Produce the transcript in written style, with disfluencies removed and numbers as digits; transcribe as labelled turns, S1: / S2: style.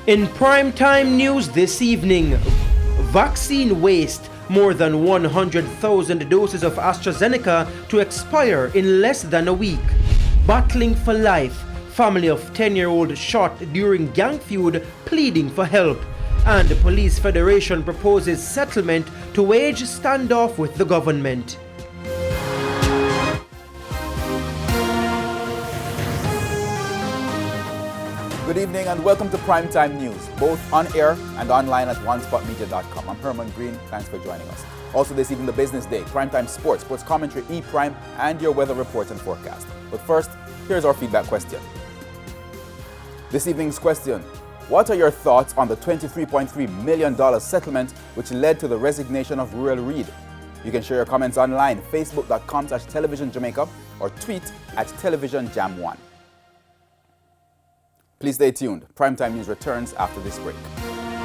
S1: In primetime news this evening, vaccine waste. More than 100,000 doses of AstraZeneca to expire in less than a week. Battling for life. Family of 10-year-old shot during gang feud pleading for help. And the Police Federation proposes settlement to wage standoff with the government.
S2: Good evening and welcome to Primetime News, both on air and online at onespotmedia.com. I'm Herman Green, thanks for joining us. Also this evening, the business day, Primetime Sports, sports commentary, E-Prime, and your weather report and forecast. But first, here's our feedback question. This evening's question: what are your thoughts on the $23.3 million settlement which led to the resignation of Ruel Reid? You can share your comments online, facebook.com/televisionjamaica or tweet at televisionjam1. Please stay tuned. Primetime News returns after this break.